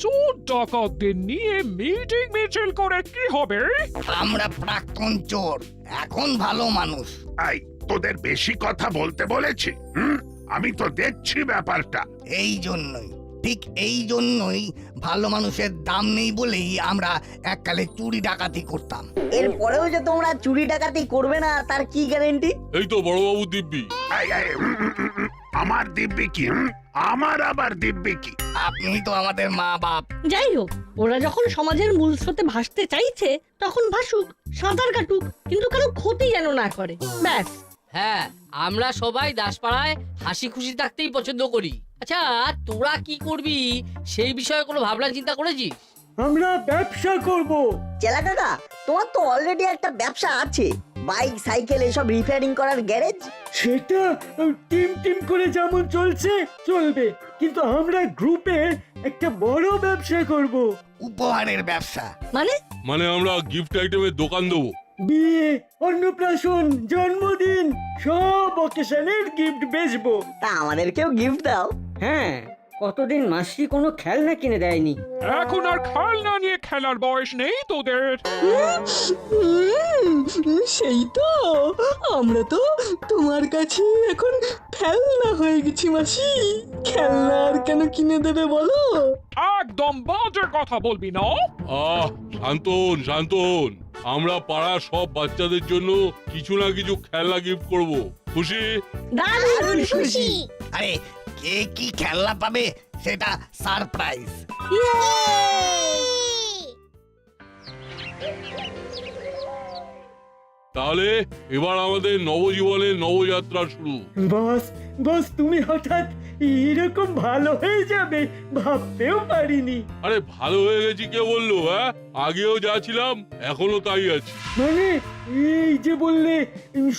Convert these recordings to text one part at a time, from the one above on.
চোর ডাকাতদের নিয়ে মিটিং মিছিল করে কি হবে? আমরা প্রাক্তন চোর, এখন ভালো মানুষ। এই তোদের বেশি কথা বলতে বলেছি? আমি তো দেখছি ব্যাপারটা। এই জন্যই, ঠিক এই জন্যই ভালো মানুষের দাম নেই বলেই আমরা এককালে চুরি ডাকাতি করতাম। এরপরেও যে তোমরা চুরি ডাকাতি করবে না তার কি গ্যারেন্টি? এই তো বড়বাবু দিব্যি। আমার দিব্যি কি? আমার আবার দিব্যি কি? আপনি তো আমাদের মা বাপ। যাই হোক, ওরা যখন সমাজের মূল স্রোতে ভাসতে চাইছে তখন ভাসুক, সাঁতার কাটুক, কিন্তু কারো ক্ষতি যেন না করে, ব্যাস। হ্যাঁ, আমরা সবাই দাসপাড়ায় হাসি খুশি থাকতেই পছন্দ করি। আচ্ছা, তোরা কি করবি সেই বিষয়ে কোনো ভাবনা চিন্তা করেছিস? আমরা ব্যবসা করব। চেলা কাকা, তোমার তো অলরেডি একটা ব্যবসা আছে, বাইক সাইকেল এসব রিপেয়ারিং করার গ্যারেজ। সেটা টিম করে যেমন চলছে চলবে, কিন্তু আমরা গ্রুপে একটা বড় ব্যবসা করব। উপহারের ব্যবসা। মানে আমরা গিফট আইটেমের দোকান দেবো। বিয়ে, অন্নপ্রাশন, জন্মদিন সব অকেশনের গিফট বেচবো। তা আমাদেরকেও গিফট দাও। হ্যাঁ, কতদিন মাসি কোনো খেলনা কিনে দেয়নি। এখন আর খেলনা নিয়ে খেলার বয়স নেই তোদের। সেই তো, আমরা তো তোমার কাছে এখন খেলনা হয়ে গেছি মাসি। খেলনা আর কেন কিনে দেবে বলো? একদম বাজে কথা বলবি না। শান্তন শান্তন, আমরা পাড়ার সব বাচ্চাদের জন্য কিছু না কিছু খেলনা গিফট করব। খুশি? দারুণ খুশি। আরে কে কি খেলনা পাবে সেটা সারপ্রাইজ। তাহলে এবার আমাদের নবজীবনের নবযাত্রা শুরু। বস তুমি হঠাৎ এরকম ভালো হয়ে যাবে ভাবতেও পারিনি। আরে ভালো হয়ে গেছি কে বললো? আগেও যা ছিলাম এখনো তাই আছি। মানে এই যে বললে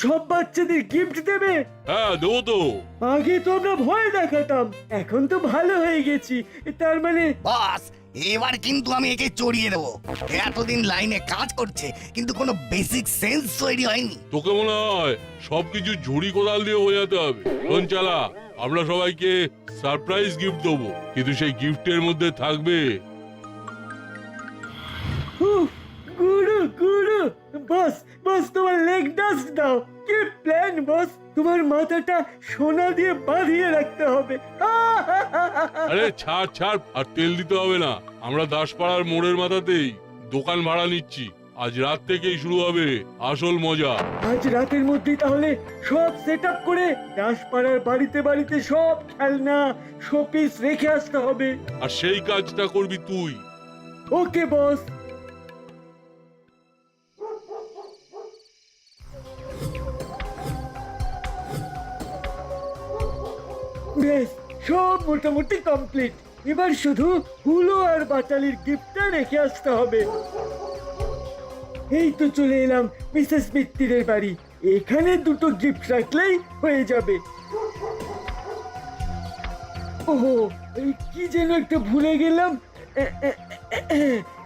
সব বাচ্চাদের গিফট দেবে? হ্যাঁ দেবো তো। আগে তো আমরা ভয় দেখাতাম, এখন তো ভালো হয়ে গেছি, তার মানে বস, এবার কিন্তু আমি একে চড়িয়ে দেবো। এতদিন লাইনে কাজ করছে কিন্তু কোনো বেসিক সেন্স তৈরি হয়নি। তোকে মনে হয় সবকিছু ঝুড়ি কোদাল দিয়ে বোঝাতে হবে? শোন চালা, আমরা সবাইকে সারপ্রাইজ গিফট দেবো, কিন্তু সেই গিফটের মধ্যে থাকবে গুরু গুরু। বস তোমার লেগ ডাস্ট দাও। কি প্ল্যান বস? তোমার মাথাটা সোনা দিয়ে বাঁধিয়ে রাখতে হবে। আরে ছাড়, আর তেল দিতে হবে না। আমরা দাসপাড়ার মোড়ের মাথাতেই দোকান ভাড়া নিচ্ছি। আজ রাত থেকেই শুরু হবে আসল মজা। আজ রাতের মধ্যেই তাহলে সব সেট আপ করে দাসপাড়ার বাড়িতে সব খেলনা শোপিস রেখে আসতে হবে। আর সেই কাজটা করবি তুই। ওকে বস। বেশ, সব মোটামুটি কমপ্লিট। এবার শুধু হুলো আর বাটালির গিফটটা রেখে আসতে হবে। এই তো চলে এলাম মিসেস মিত্তিরের বাড়ি। এখানে দুটো গিফট রাখলেই হয়ে যাবে। ওহো, এই কি যেন একটা ভুলে গেলাম।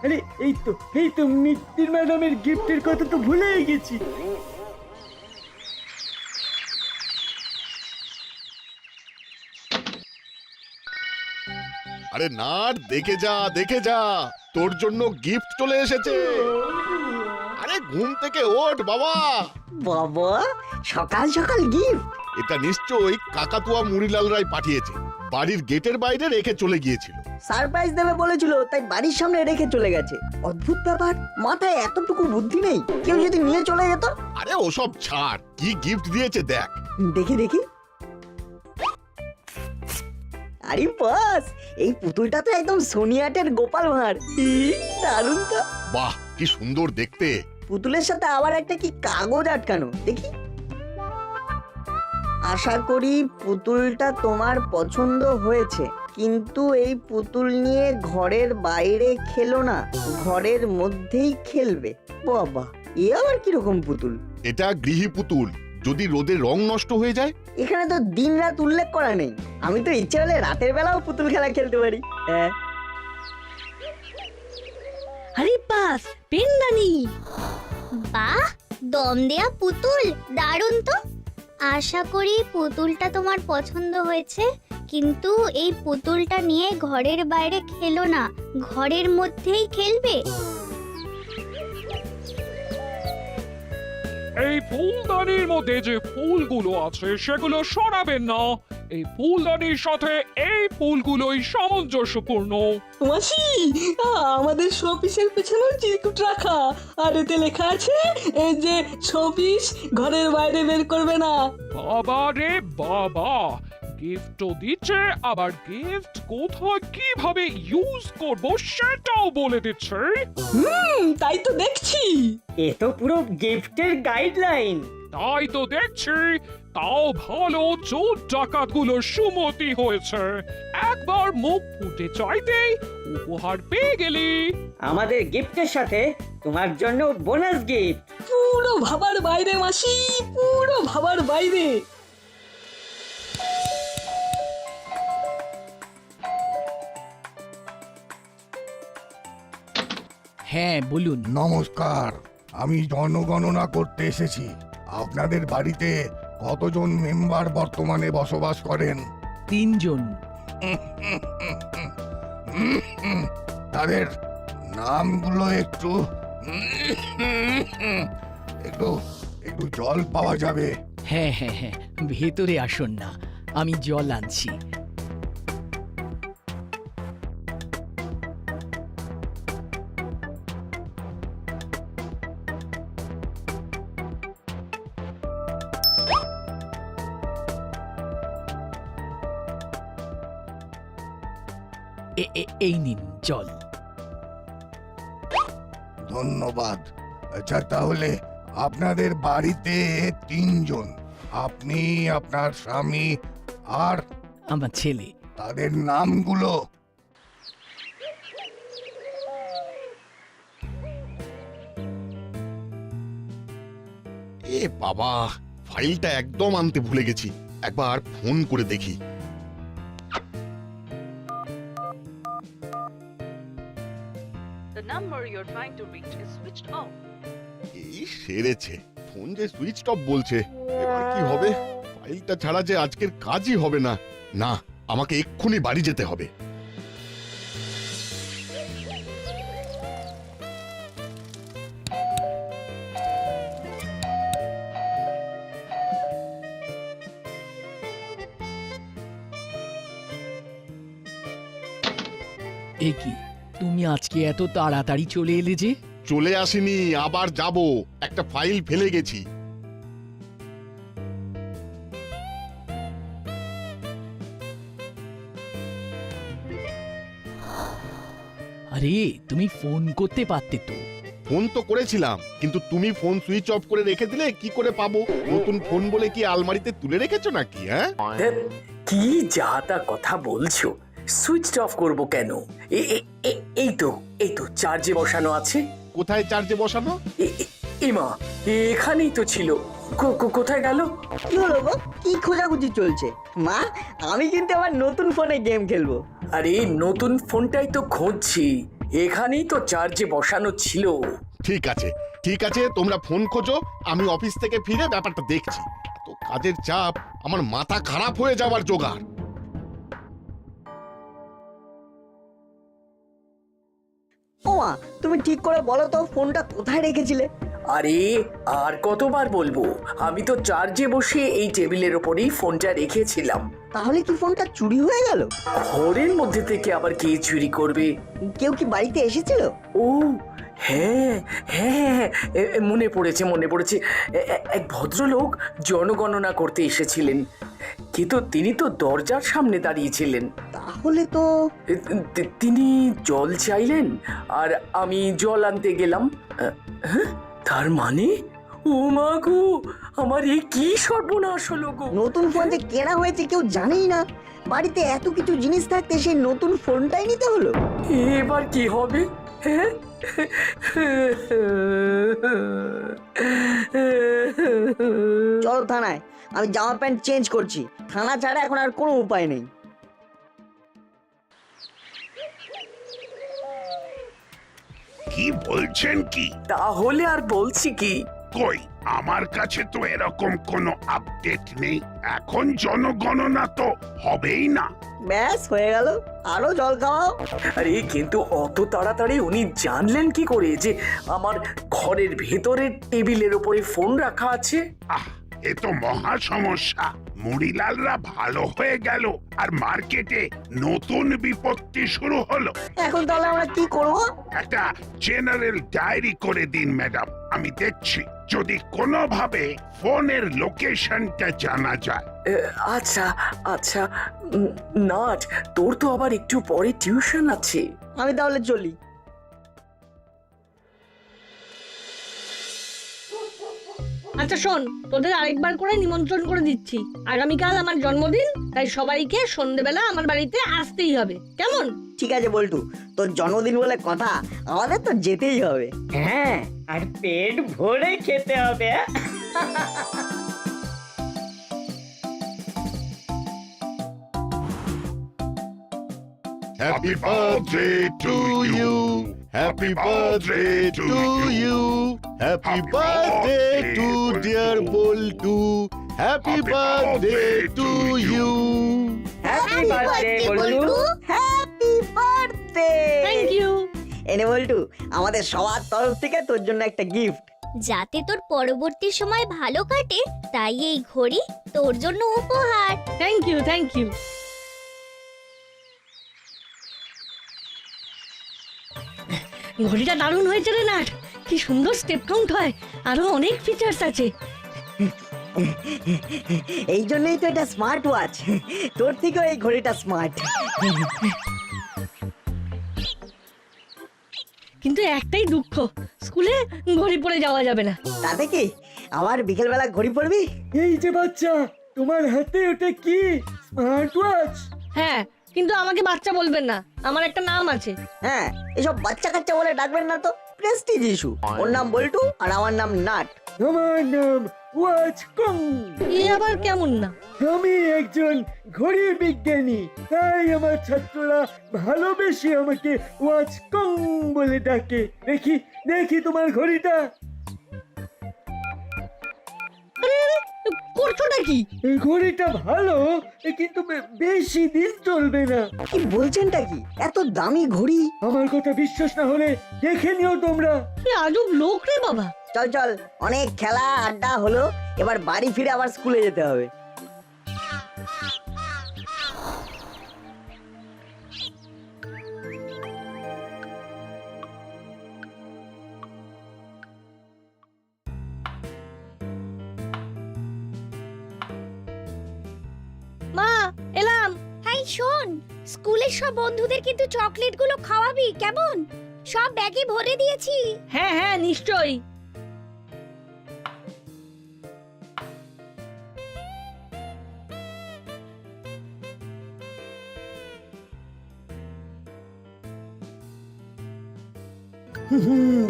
আরে এই তো মিত্তির ম্যাডামের গিফটের কথা তো ভুলেই গেছি। আরে না, দেখে যা তোর জন্য গিফট চলে এসেছে। আরে ঘুম থেকে ওঠ বাবা। বাবা, সকাল সকাল গিফট? এটা নিশ্চয়ই কাকাতুয়া মুড়িলাল রায় পাঠিয়েছে। বাড়ির গেটের বাইরে রেখে চলে গিয়েছিল। সারপ্রাইজ দেবে বলেছিল, তাই বাড়ির সামনে রেখে চলে গেছে। অদ্ভুত ব্যাপার, মাথায় এতটুকু বুদ্ধি নেই। কেউ যদি নিয়ে চলে যেত। আরে ওসব ছাড়, কি গিফট দিয়েছে দেখ। দেখি। আরে বস, এই পুতুলটা তো একদম সোনিয়াটের গোপাল ভাঁড়। দারুণ তো। বাহ, কি সুন্দর দেখতে। পুতুলের সাথে আবার একটা কি কাগজ আটকানো, দেখি। আশা করি পুতুলটা তোমার পছন্দ হয়েছে, কিন্তু এই পুতুল নিয়ে ঘরের বাইরে খেলো না, ঘরের মধ্যেই খেলবে। বাবা, এ আবার কিরকম পুতুল? এটা গৃহী পুতুল, যদি রোদে রং নষ্ট হয়ে যায়। এখানে তো দিন রাত উল্লেখ করা নেই। আমি তো ইচ্ছে হলে রাতের বেলাও পুতুল খেলা খেলতে পারি। আরে বাস, পেনদানি। বাহ, দম দেয়া পুতুল, দারুণ তো। আশা করি পুতুলটা তোমার পছন্দ হয়েছে, কিন্তু এই পুতুলটা নিয়ে ঘরের বাইরে খেলো না, ঘরের মধ্যেই খেলবে। এই ফুলদানির মধ্যে যে ফুলগুলো আছে সেগুলো সরাবেন না। এই ফুলদানির সাথে এই ফুলগুলোই সামঞ্জস্যপূর্ণ। মাসি, আমাদের শোপিসের পেছনেও চিরকুট রাখা, আর এতে লেখা আছে এই যে শোপিস ঘরের বাইরে বের করবে না। বাবা রে বাবা, গিফটও দিচ্ছে, আবার গিফট কোথায় কিভাবে ইউজ করব সেটাও বলে দিচ্ছে। তাই তো দেখছি। এ তো পুরো গিফটের গাইডলাইন। তাই তো দেখছি। তাও ভালো চোর ডাকাতগুলোর সুমতি হয়েছে। একবার মুখ ফুটে চাইতেই উপহার পেয়ে গেলি। আমাদের গিফটের সাথে তোমার জন্য বোনাস গিফট। পুরো ভাবার বাইরে মাসি, পুরো ভাবার বাইরে। হ্যাঁ বলুন। নমস্কার, আমি জনগণনা করতে এসেছি। আপনাদের বাড়িতে কতজন মেম্বার বর্তমানে বসবাস করেন? 3 জন। তাদের নামগুলো একটু একটু একটু জল পাওয়া যাবে? হ্যাঁ হ্যাঁ হ্যাঁ, ভেতরে আসুন না, আমি জল আনছি। এই নিন জল। ধন্যবাদ। আচ্ছা, তাহলে আপনাদের বাড়িতে 3 জন, আপনি, আপনার স্বামী আর আমার ছেলে। তাদের নামগুলো? এ বাবা, ফাইলটা একদম আনতে ভুলে গেছি, একবার ফোন করে দেখি। এই সেরেছে, ফোন যে সুইচ অফ বলছে। এবার কি হবে? ফাইলটা ছাড়া যে আজকের কাজই হবে না। না, আমাকে এক্ষুনি বাড়ি যেতে হবে। এ কি, তুমি আজকে এত তাড়াতাড়ি চলে এলে যে? চলে আসিনি, আবার যাব। একটা ফাইল ফেলে গেছি। আরে তুমি ফোন করতে পারতে তো। ফোন তো করেছিলাম, কিন্তু তুমি ফোন সুইচ অফ করে রেখে দিলে কি করে পাবো? নতুন ফোন বলে কি আলমারিতে তুলে রেখেছো নাকি? হ্যাঁ, কি যা তা কথা বলছো? সুইচ অফ করব কেন? এই তো চার্জে বসানো আছে। কোথায় চার্জে বসানো? এমা, এখানেই তো ছিল। কোথায় গেল? কি হলো গো? কি খোঁজাখুঁজি চলছে? মা, আমি কিন্তু আবার নতুন ফোনে গেম খেলবো। আরে নতুন ফোনটাই তো খুঁজছি, এখানেই তো চার্জে বসানো ছিল। ঠিক আছে ঠিক আছে, তোমরা ফোন খোঁজো, আমি অফিস থেকে ফিরে ব্যাপারটা দেখছি। এত কাজের চাপ, আমার মাথা খারাপ হয়ে যাওয়ার জোগাড়। ও মা, তুমি ঠিক করে বলো তো ফোনটা কোথায় রেখেছিলে? আরে আর কতবার বলবো, আমি তো চার্জে বসে এই টেবিলের ওপরেই ফোনটা রেখেছিলাম। তাহলে কি ফোনটা চুরি হয়ে গেল? ঘরের মধ্যে থেকে আবার কে চুরি করবে? কেউ কি বাড়িতে এসেছিল? ও হ্যাঁ হ্যাঁ, মনে পড়েছে। এক ভদ্রলোক জনগণনা করতে এসেছিলেন, কিন্তু তিনি তো দরজার সামনে দাঁড়িয়েছিলেন। তাহলে তো তিনি জল চাইলেন, আর আমি জল আনতে গেলাম। হ্যাঁ, তার মানে ও মা গো, আমার এ কি সর্বনাশ হলো গো! নতুন ফোন যে কেনা হয়েছে কেউ জানেই না। বাড়িতে এত কিছু জিনিস থাকতে সেই নতুন ফোনটাই নিতে হলো। এবার কি হবে? হ্যাঁ, চলো থানায়, আমি জামা প্যান্ট চেঞ্জ করছি। থানা ছাড়া এখন আর কোনো উপায় নেই। কি বলছেন কি? তাহলে আর বলছি কি? কই আমার কাছে তো এরকম কোনো আপডেট নেই। এখন জনগণনা তো হবেই না। ব্যাস হয়ে গেল, আরো জল খাওয়াও। আরে কিন্তু অত তাড়াতাড়ি উনি জানলেন কি করে যে আমার ঘরের ভেতরের টেবিলের উপরে ফোন রাখা আছে? আহ, এ তো মহা সমস্যা। মুড়িলালরা ভালো হয়ে গেল আর মার্কেটে নতুন বিপত্তি শুরু হলো। এখন তাহলে আমরা কি করব? একটা জেনারেল ডায়েরি করে দিন ম্যাডাম, আমি দেখছি যদি কোনোভাবে ফোনের লোকেশনটা জানা যায়। আচ্ছা আচ্ছা, নাট, তোর তো আবার একটু পরে টিউশন আছে। আমি তাহলে চলি। আচ্ছা শোন, তোদের আরেকবার করে নিমন্ত্রণ করে দিচ্ছি। আগামীকাল আমার জন্মদিন, তাই সবাইকে সন্ধেবেলা আমার বাড়িতে আসতেই হবে, কেমন? ঠিক আছে বল্টু, তোর জন্মদিন বলে কথা, আমাদের তো যেতেই হবে। হ্যাঁ, আর পেট ভরে খেতে হবে। Happy birthday to you. Happy birthday to you. Happy birthday to dear Boltu. Happy birthday to you. Happy birthday Boltu, happy birthday. Thank you. এনে বল্টু, আমাদের সবার তরফ থেকে তোর জন্য একটা গিফট। যাতে তোর পরবর্তী সময় ভালো কাটে তাই এই ঘড়ি তোর জন্য উপহার। Thank you, thank you. ঘড়িটা দারুণ হয়েছে রে নাট, কি সুন্দর স্টেপ কাউন্ট হয়, আরো অনেক ফিচার্স আছে। এই জন্যই তো এটা স্মার্ট ওয়াচ। তোর থেকেও এই ঘড়িটা স্মার্ট। কিন্তু একটাই দুঃখ, স্কুলে ঘড়ি পরে যাওয়া যাবে না। তাতে কি, আবার বিকেলবেলা ঘড়ি পরবি? এই যে বাচ্চা, তোমার হাতে ওটা কি? Smart watch? হ্যাঁ, কিন্তু আমাকে বাচ্চা বলবেন না, আমার একটা নাম আছে। হ্যাঁ, এসব বাচ্চা কাচ্চা বলে ডাকবেন না তো, প্রেস্টিজ ইস্যু। ওর নাম বল্টু আর আমার নাম নাট। আমার নাম ওয়াচ কং। এ আবার কেমন না? আমি একজন ঘড়ি বিজ্ঞানী, তাই আমার ছাত্ররা ভালোবেসে আমাকে ওয়াচ কং বলে ডাকে। দেখি দেখি তোমার ঘড়িটা। করছোটা কি? এই ঘড়িটা ভালো, কিন্তু বেশি দিন চলবে না। কি বলছেনটা কি? এত দামি ঘড়ি? আমার কথা বিশ্বাস না হলে দেখে নিও তোমরা। আজব লোক রে বাবা। চল চল, অনেক খেলা আড্ডা হলো, এবার বাড়ি ফিরে আবার স্কুলে যেতে হবে। মা, এলাম। হাই শোন, স্কুলের সব বন্ধুদের কিন্তু চকলেটগুলো খাওয়াবি, কেমন? সব ব্যাগে ভরে দিয়েছি। হ্যাঁ হ্যাঁ, নিশ্চয়ই।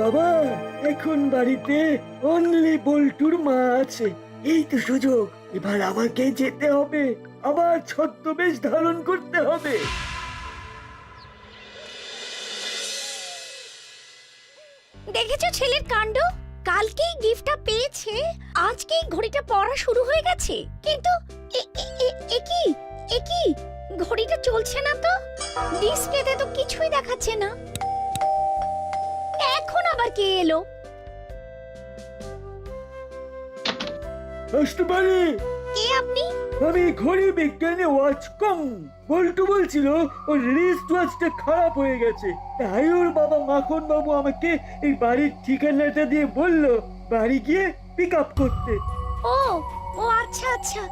বাবা, এখন বাড়িতে অনলি বল্টুর মা আছে। এই তো সুযোগ, এবার আমাকে যেতে হবে, আবার ছদ্মবেশ ধারণ করতে হবে। দেখেছো ছেলের কাণ্ড? কালকেই গিফটটা পেয়েছে, আজকেই ঘড়িটা পরা শুরু হয়ে গেছে। কিন্তু এ কি ঘড়িটা চলছে না তো, ডিসপ্লেতে তো কিছুই দেখাচ্ছে না। এখন আবার কে এলো? আসতে পারি? কে আপনি? আমি ঘড়ি বিজ্ঞানী ওয়াচ কং। বল্টু বলছিল ওর রিস্ট ওয়াচটা খারাপ হয়ে গেছে, তাই ওর বাবা মাখন বাবু আমাকে এই বাড়ির ঠিকানাটা দিয়ে বলল বাড়ি গিয়ে পিক আপ করতে। ও ও আচ্ছা আচ্ছা,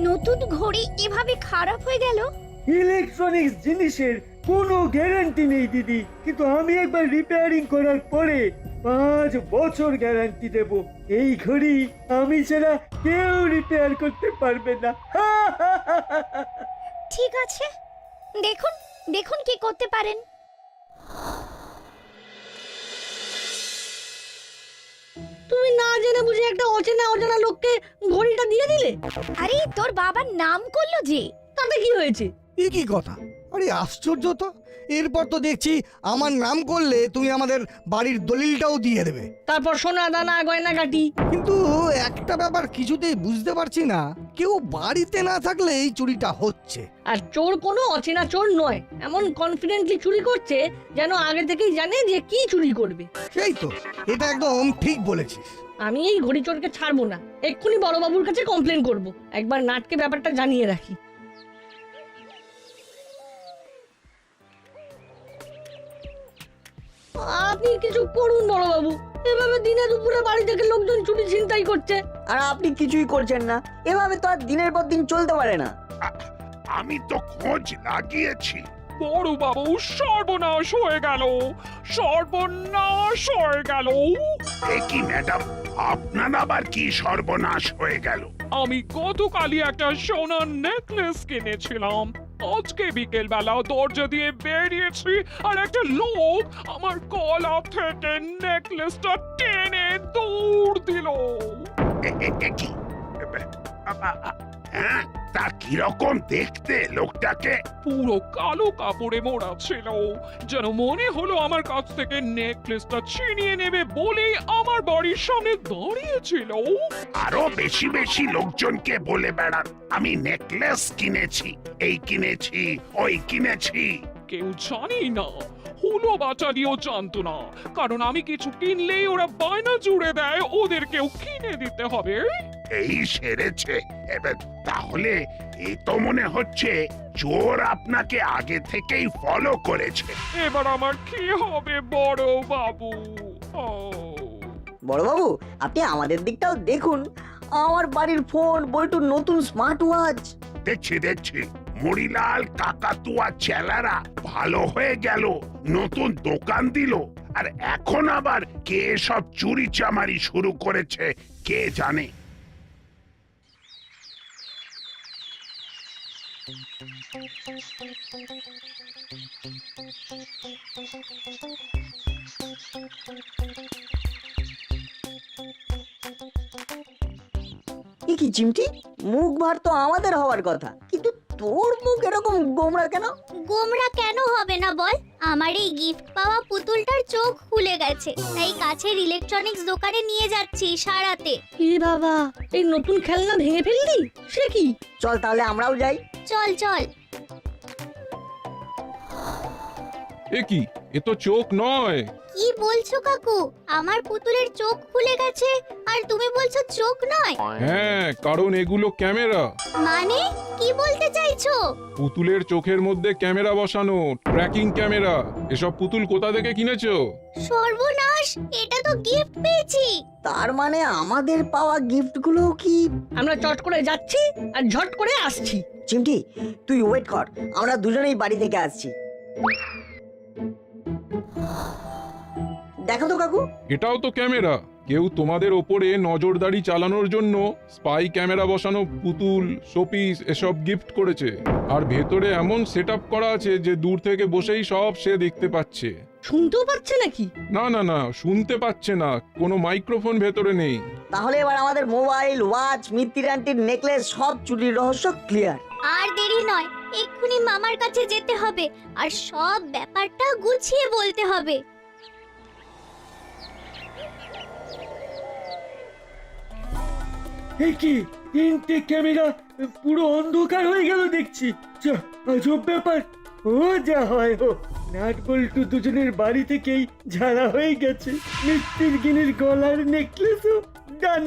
নতুন ঘড়ি এভাবে খারাপ হয়ে গেল? ইলেকট্রনিক্স জিনিসের কোনো গ্যারান্টি নেই দিদি, কিন্তু আমি একবার রিপেয়ারিং করার পরে 5 বছর গ্যারান্টি দেব। এই ঘড়ি আমি ছাড়া কেউ রিপেয়ার করতে পারবে না। ঠিক আছে, দেখুন দেখুন কি করতে পারেন। তুমি না জেনে বুঝে একটা অজানা লোককে ঘড়িটা দিয়ে দিলে। আরে তোর বাবার নাম করলো যে, তাতে কি হয়েছে? এ কি কথা? আরে আশ্চর্য তো, এরপর তো দেখছি আমার নাম করলে তুমি আমাদের বাড়ির দলিলটাও দিয়ে দেবে। তারপর সোনা দানা গয়না গাটি। কিন্তু একটা ব্যাপার কিছুতেই বুঝতে পারছি না, কেউ বাড়িতে না থাকলে এই চুরিটা হচ্ছে। আর চোর কোনো অচেনা চোর নয়, এমন কনফিডেন্টলি চুরি করছে যেন আগে থেকেই জানে যে কি চুরি করবে। সেই তো, এটা একদম ঠিক বলেছিস। আমি এই ঘড়ি চোরকে ছাড়বো না, এক্ষুনি বড়বাবুর কাছে কমপ্লেন করব। একবার নাটকে ব্যাপারটা জানিয়ে রাখি। আপনি কিছু করুন বড়বাবু, এভাবে দিনে দুপুরে বাড়ি থেকে লোকজন চুরি ছিনতাই করছে। আর আপনি কিছুই করছেন না, এভাবে তো আর দিনের পর দিন চলতে পারে না। আমি তো খোঁজ লাগিয়েছি। বড় বাবু, সর্বনাশ হয়ে গেল, সর্বনাশ হয়ে গেল। এ কি ম্যাডাম, আপনার আবার কি সর্বনাশ হয়ে গেল? আমি গতকালই একটা সোনার নেকলেস কিনেছিলাম। আজকে বিকেল বেলা দরজা দিয়ে বেরিয়েছি আর একটা লোক আমার গলা থেকে নেকলেসটা টেনে দৌড় দিল। এ কি? হ্যাঁ, তা কিরকম দেখতে লোকটাকে? পুরো কালো কাপড়ে মোড়া ছিল, যেন মনে হলো আমার কাছ থেকে নেকলেসটা ছিনিয়ে নেবে বলেই আমার বাড়ির সামনে দাঁড়িয়েছিল। আরো বেশি বেশি লোকজনকে বলে বেড়ান আমি নেকলেস কিনেছি, এই কিনেছি, ওই কিনেছি। কেউ জানি না, হুলো বাচালিও জানতো না, কারণ আমি কিছু কিনলেই ওরা বায়না জুড়ে দেয় ওদেরকেও কিনে দিতে হবে। এই সেরেছে। এবার তাহলে এই তো মনে হচ্ছে চোর আপনাকে আগে থেকেই ফলো করেছে। এবার আমার কি হবে বড় বাবু? বড়বাবু, আপনি আমাদের দিকটাও দেখুন। আমার বাড়ির ফোন, বল্টুর নতুন স্মার্ট ওয়াচ। দেখছি দেখছি, মরিলাল কাকাতুয়া চেলারা ভালো হয়ে গেল, নতুন দোকান দিল, আর এখন আবার কে সব চুরি চামারি শুরু করেছে কে জানে। কি চিমটি, মুখ ভার তো আমাদের হওয়ার কথা, কিন্তু তোর মুখ এরকম গোমরা কেন? গোমরা কেন হবে না বল? আমার এই গিফট পাওয়া পুতুলটার চোখ খুলে গেছে, তাই কাছের ইলেকট্রনিক্স দোকানে নিয়ে যাচ্ছি সারাতে। কি বাবা, এই নতুন খেলনা ভেঙে ফেললি? সে কি? চল তাহলে আমরাও যাই। চল চল। এ কি, এ তো চোখ নয়। কি বলছো কাকু? আমার পুতুলের চোখ খুলে গেছে আর তুমি বলছো চোখ নয়? হ্যাঁ, কারণ এগুলো ক্যামেরা। মানে কি বলতে চাইছো? পুতুলের চোখের মধ্যে ক্যামেরা বসানো, ট্র্যাকিং ক্যামেরা। এসব পুতুল কোথা থেকে কিনেছো? সর্বনাশ, এটা তো গিফট পেয়েছি। তার মানে আমাদের পাওয়া গিফটগুলো কি? আমরা চট করে যাচ্ছি আর ঝট করে আসছি। চিমটি, তুই ওয়েট কর, আমরা দুজনেই বাড়ি থেকে আসছি। দেখো তো কাকু, এটাও তো ক্যামেরা। কেউ তোমাদের ওপরে নজরদারি চালানোর জন্য স্পাই ক্যামেরা বসানো পুতুল, শোপিস এসব গিফট করেছে। আর ভেতরে এমন সেটআপ করা আছে যে দূর থেকে বসেই সব সে দেখতে পাচ্ছে। শুনতেও পাচ্ছে নাকি? না না না, শুনতে পাচ্ছে না, কোনো মাইক্রোফোন ভেতরে নেই। তাহলে এবার আমাদের মোবাইল, ওয়াচ, মিত্তির আন্টির নেকলেস সব চুরির রহস্য ক্লিয়ার। আর দেরি নয়, এক্ষুনি মামার কাছে যেতে হবে আর সব ব্যাপারটা গুছিয়ে বলতে হবে। এই কি, তিনটে ক্যামেরা, পুরো অন্ধকার হয়ে গেল দেখছি। যা, আজব ব্যাপার। ও যা হয় হোক, নাট বল্টু দুজনের বাড়ি থেকেই ঝাড়া হয়ে গেছে। মিত্তির গিনির গলার নেকলেসও ডান।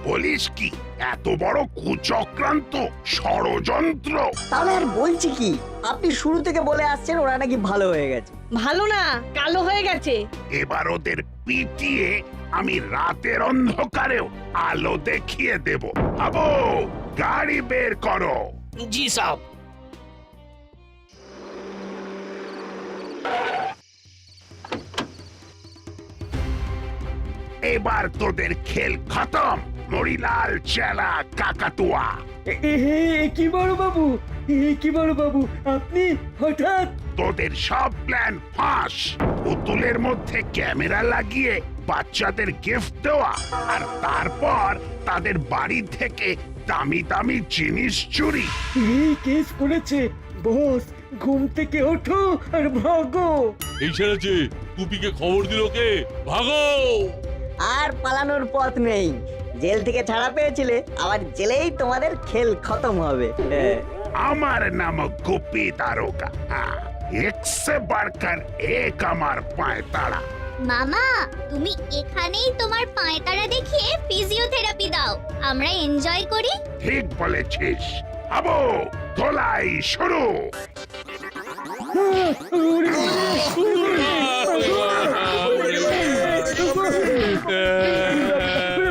বলিস কি, এত বড় কুচক্রান্ত, ষড়যন্ত্র? তাহলে আর বলছি কি, আপনি শুরু থেকে বলে আসছেন ওরা নাকি ভালো হয়ে গেছে। ভালো না, কালো হয়ে গেছে। এবার ওদের পিটিয়ে আমি রাতের অন্ধকারেও আলো দেখিয়ে দেব। আবো, গাড়ি বের করো। জি সাহেব। এবার তোদের খেল খতম, মরিলাল চেলা কাকাতুয়া। কি বড় বাবু, কি বড় বাবু, আপনি হঠাৎ? তোদের সব প্ল্যান ফাঁস। পুতুলের মধ্যে ক্যামেরা লাগিয়ে বাচ্চাদের গিফট দেওয়া, আর তারপর তাদের বাড়ি থেকে দামি দামি জিনিস চুরি। এই কেস করেছে বস, ঘুম থেকে ওঠো আর ভাগো। এই সেরেছে, টুপিকে খবর দিল কে? ভাগো! আর পালানোর পথ নেই। জেল থেকে ছাড়া পেয়েছিলে, আবার জেলেই তোমাদের খেল খতম হবে। আমার নাম গোপী দারোগা। এক সে বাড়কর এক আমার পায়ে তাড়া। মামা, তুমি এখানেই তোমার পায়তারা দেখিয়ে ফিজিওথেরাপি দাও, আমরা এনজয় করি। ঠিক বলেছিস। আবো ধোলাই শুরু।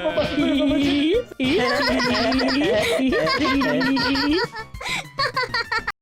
বাবা